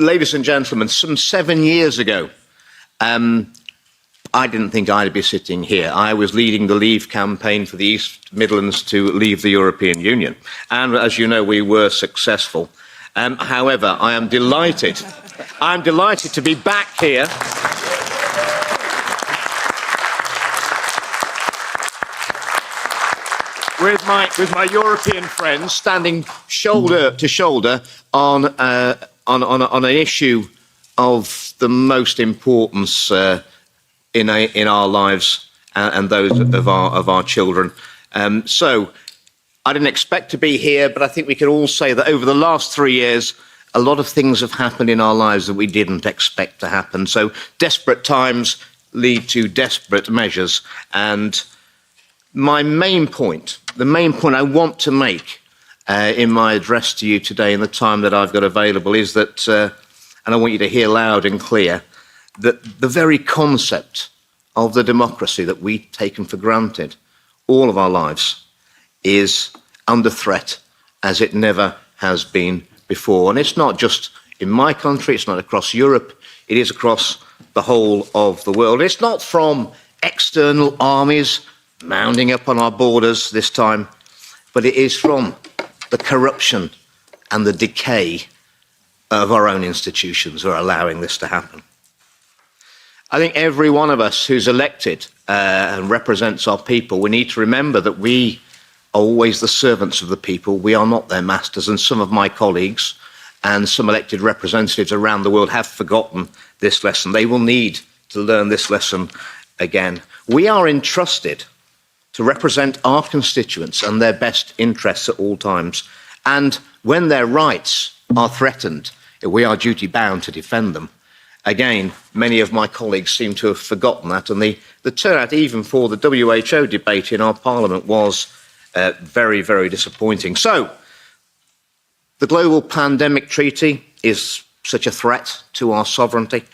Ladies and gentlemen, some 7 years ago, I didn't think I'd be sitting here. I was leading the Leave campaign for the East Midlands to leave the European Union. And as you know, we were successful. However, I am delighted. I'm delighted to be back here. With my European friends, standing shoulder to shoulder on an issue of the most importance in our lives and those of our children. So I didn't expect to be here, but I think we can all say that over the last 3 years, a lot of things have happened in our lives that we didn't expect to happen. So desperate times lead to desperate measures. And the main point I want to make in my address to you today in the time that I've got available is that, and I want you to hear loud and clear, that the very concept of the democracy that we've taken for granted all of our lives is under threat as it never has been before. And it's not just in my country, it's not across Europe, it is across the whole of the world. It's not from external armies mounding up on our borders this time, but it is from the corruption and the decay of our own institutions who are allowing this to happen. I think every one of us who's elected and represents our people, we need to remember that we are always the servants of the people. We are not their masters. And some of my colleagues and some elected representatives around the world have forgotten this lesson. They will need to learn this lesson again. We are entrusted to represent our constituents and their best interests at all times. And when their rights are threatened, we are duty bound to defend them. Again, many of my colleagues seem to have forgotten that, and the turnout even for the WHO debate in our parliament was very, very disappointing. So, the global pandemic treaty is such a threat to our sovereignty,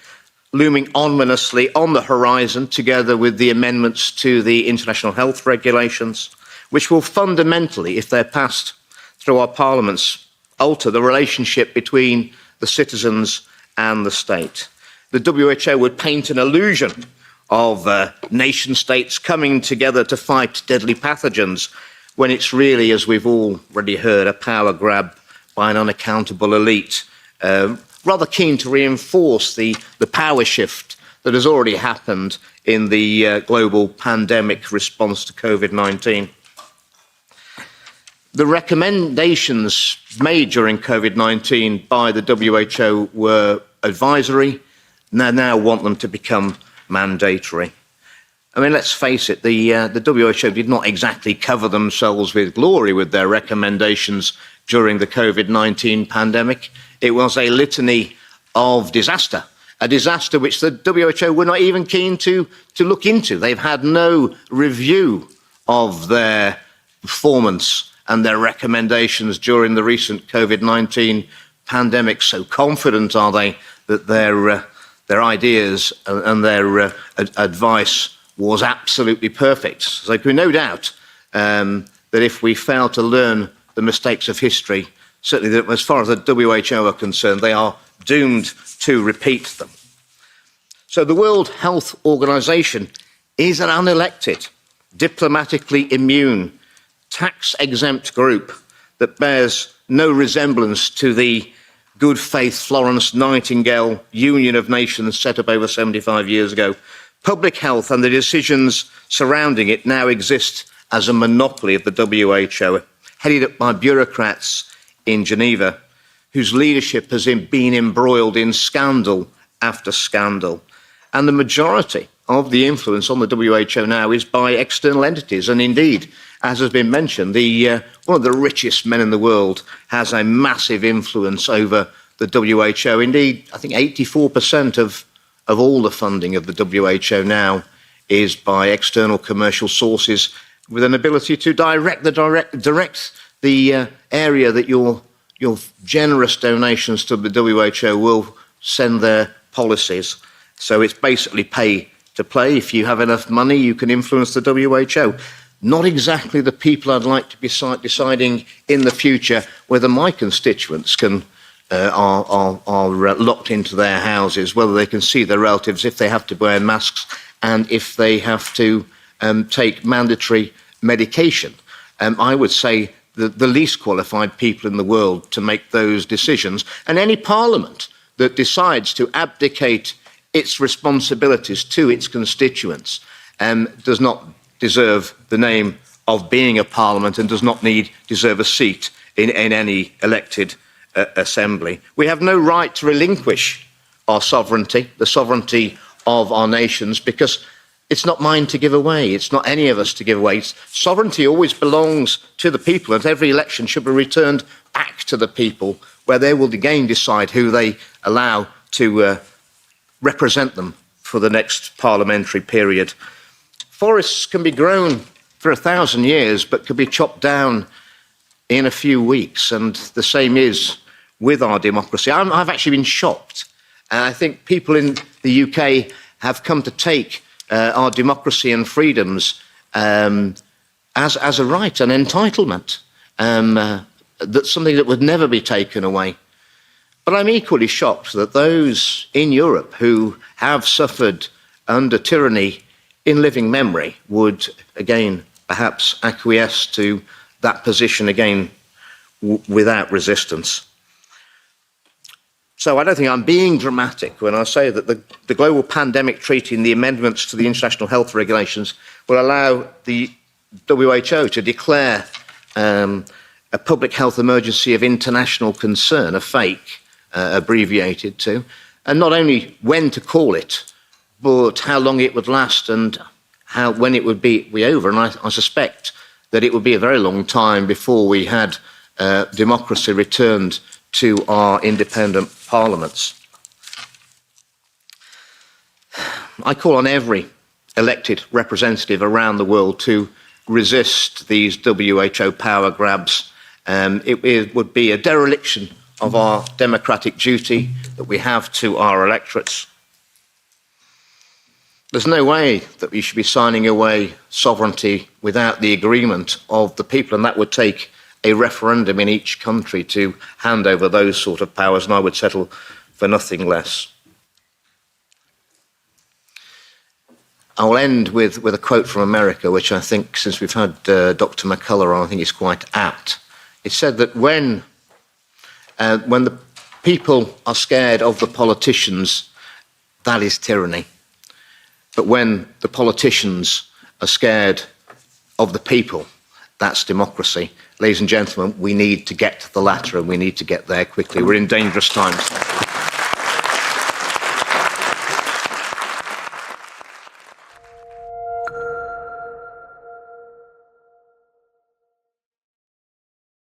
looming ominously on the horizon, together with the amendments to the international health regulations, which will fundamentally, if they're passed through our parliaments, alter the relationship between the citizens and the state. The WHO would paint an illusion of nation states coming together to fight deadly pathogens, when it's really, as we've already heard, a power grab by an unaccountable elite, rather keen to reinforce the power shift that has already happened in the global pandemic response to COVID-19. The recommendations made during COVID-19 by the WHO were advisory, and they now want them to become mandatory. I mean, let's face it, the WHO did not exactly cover themselves with glory with their recommendations during the COVID-19 pandemic. It was a litany of disaster, a disaster which the WHO were not even keen to look into. They've had no review of their performance and their recommendations during the recent COVID-19 pandemic. So confident are they that their ideas and their advice was absolutely perfect. So there can be no doubt that if we fail to learn the mistakes of history, certainly that as far as the WHO are concerned, they are doomed to repeat them. So the World Health Organization is an unelected, diplomatically immune, tax-exempt group that bears no resemblance to the good faith Florence Nightingale Union of Nations set up over 75 years ago. Public health and the decisions surrounding it now exist as a monopoly of the WHO, headed up by bureaucrats in Geneva, whose leadership has been embroiled in scandal after scandal. And the majority of the influence on the WHO now is by external entities. And indeed, as has been mentioned, one of the richest men in the world has a massive influence over the WHO. Indeed, I think 84% of all the funding of the WHO now is by external commercial sources, with an ability to direct the area that your generous donations to the WHO will send their policies. So it's basically pay to play. If you have enough money, you can influence the WHO. Not exactly the people I'd like to be deciding in the future whether my constituents can are locked into their houses, whether they can see their relatives, if they have to wear masks, and if they have to take mandatory medication. I would say the least qualified people in the world to make those decisions. And any parliament that decides to abdicate its responsibilities to its constituents does not deserve the name of being a parliament and does not deserve a seat in any elected assembly. We have no right to relinquish our sovereignty, the sovereignty of our nations, because it's not mine to give away. It's not any of us to give away. Sovereignty always belongs to the people, and every election should be returned back to the people, where they will again decide who they allow to represent them for the next parliamentary period. Forests can be grown for 1,000 years, but can be chopped down in a few weeks, and the same is with our democracy. I've actually been shocked, and I think people in the UK have come to take our democracy and freedoms as a right, an entitlement, that's something that would never be taken away. But I'm equally shocked that those in Europe who have suffered under tyranny in living memory would again perhaps acquiesce to that position again without resistance. So I don't think I'm being dramatic when I say that the Global Pandemic Treaty and the amendments to the international health regulations will allow the WHO to declare a public health emergency of international concern, a fake, abbreviated to, and not only when to call it, but how long it would last and when it would be over. And I suspect that it would be a very long time before we had democracy returned to our independent parliaments. I call on every elected representative around the world to resist these WHO power grabs. It would be a dereliction of our democratic duty that we have to our electorates. There's no way that we should be signing away sovereignty without the agreement of the people, and that would take a referendum in each country to hand over those sort of powers, and I would settle for nothing less. I will end with a quote from America, which I think, since we've had Dr. McCullough on, I think is quite apt. It said that when the people are scared of the politicians, that is tyranny. But when the politicians are scared of the people, that's democracy. Ladies and gentlemen, we need to get to the latter, and we need to get there quickly. We're in dangerous times.